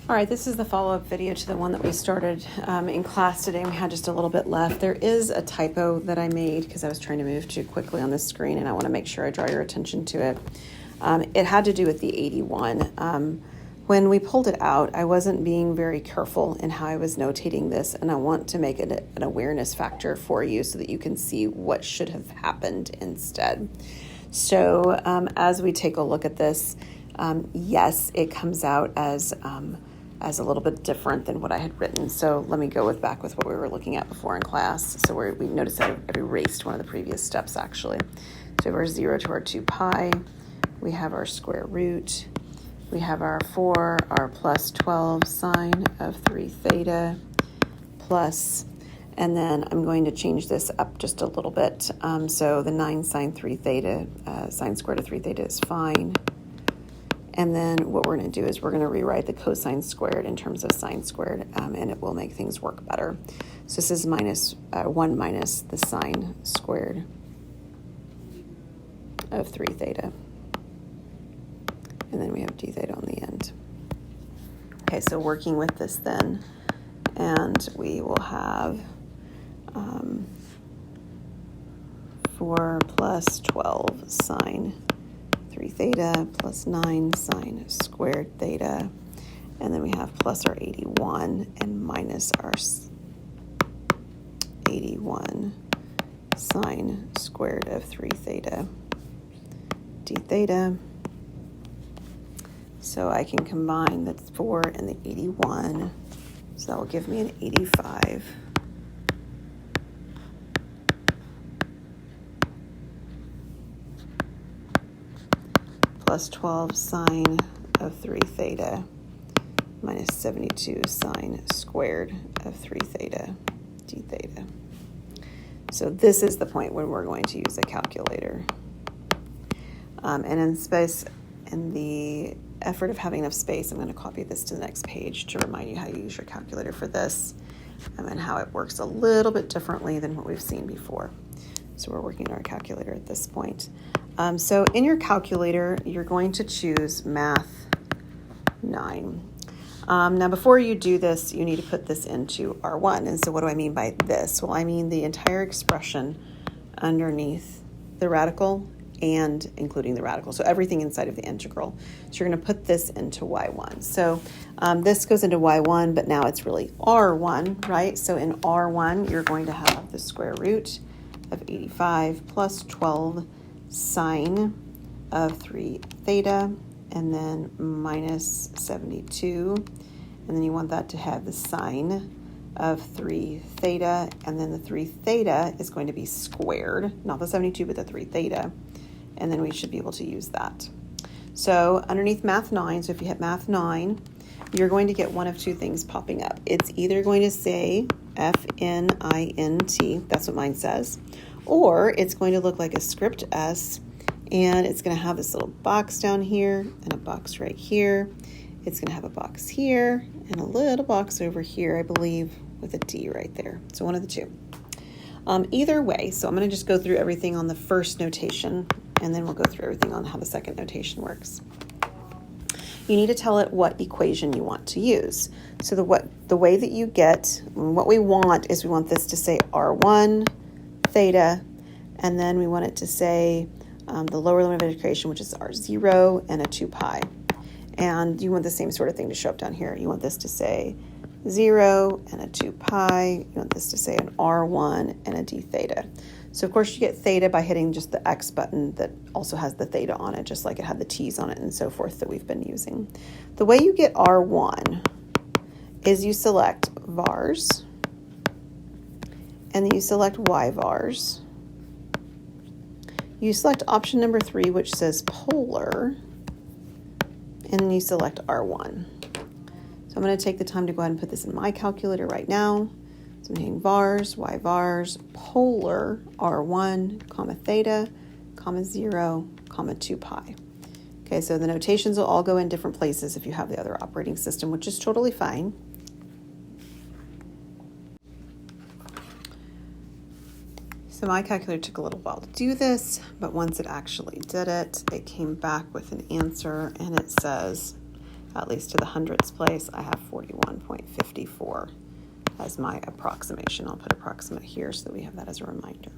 All right, this is the follow-up video to the one that we started in class today. We had just a little bit left. There is a typo that I made because I was trying to move too quickly on this screen, and I want to make sure I draw your attention to it. It had to do with the 81. When we pulled it out, I wasn't being very careful in how I was notating this, and I want to make it an awareness factor for you so that you can see what should have happened instead. So as we take a look at this, yes, it comes out as a little bit different than what I had written. So let me go back with what we were looking at before in class. So we noticed that I've erased one of the previous steps actually. So we have our 0 to our 2 pi. We have our square root. We have our 4, our plus 12 sine of 3 theta plus, and then I'm going to change this up just a little bit. So the 9 sine 3 theta, sine squared of 3 theta is fine. And then what we're going to do is we're going to rewrite the cosine squared in terms of sine squared, and it will make things work better. So this is 1 minus the sine squared of 3 theta. And then we have d theta on the end. Okay, so working with this then, and we will have 4 plus 12 sine 3 theta plus 9 sine squared theta, and then we have plus our 81 and minus our 81 sine squared of 3 theta d theta. So I can combine the 4 and the 81, so that will give me an 85. Plus 12 sine of 3 theta minus 72 sine squared of 3 theta d theta. So this is the point when we're going to use a calculator. And in the effort of having enough space, I'm going to copy this to the next page to remind you how you use your calculator for this, and how it works a little bit differently than what we've seen before. So we're working on our calculator at this point. So in your calculator, you're going to choose Math 9. Now before you do this, you need to put this into R1. And so what do I mean by this? Well, I mean the entire expression underneath the radical and including the radical. So everything inside of the integral. So you're going to put this into y1. So this goes into y1, but now it's really r1, right? So in r1, you're going to have the square root of 85 plus 12 sine of 3 theta, and then minus 72. And then you want that to have the sine of 3 theta, and then the 3 theta is going to be squared, not the 72, but the 3 theta. And then we should be able to use that. So underneath Math 9, so if you hit Math 9, you're going to get one of two things popping up. It's either going to say FNINT, that's what mine says, or it's going to look like a script S, and it's going to have this little box down here and a box right here. It's going to have a box here and a little box over here, I believe, with a D right there. So one of the two. Either way, so I'm going to just go through everything on the first notation, and then we'll go through everything on how the second notation works. You need to tell it what equation you want to use. So the way that you get, what we want is we want this to say R1 theta, and then we want it to say the lower limit of integration, which is R0 and a 2 pi. And you want the same sort of thing to show up down here. You want this to say 0 and a 2 pi. You want this to say an R1 and a d theta. So of course you get theta by hitting just the X button that also has the theta on it, just like it had the T's on it and so forth that we've been using. The way you get R1 is you select vars, and then you select y vars. You select option number 3, which says polar, and then you select R1. So I'm going to take the time to go ahead and put this in my calculator right now. So I'm hitting vars, y vars, polar, R1, comma theta, comma 0, comma 2 pi. Okay, so the notations will all go in different places if you have the other operating system, which is totally fine. So my calculator took a little while to do this, but once it actually did it, it came back with an answer, and it says at least to the hundredths place, I have 41.54 as my approximation. I'll put approximate here so that we have that as a reminder.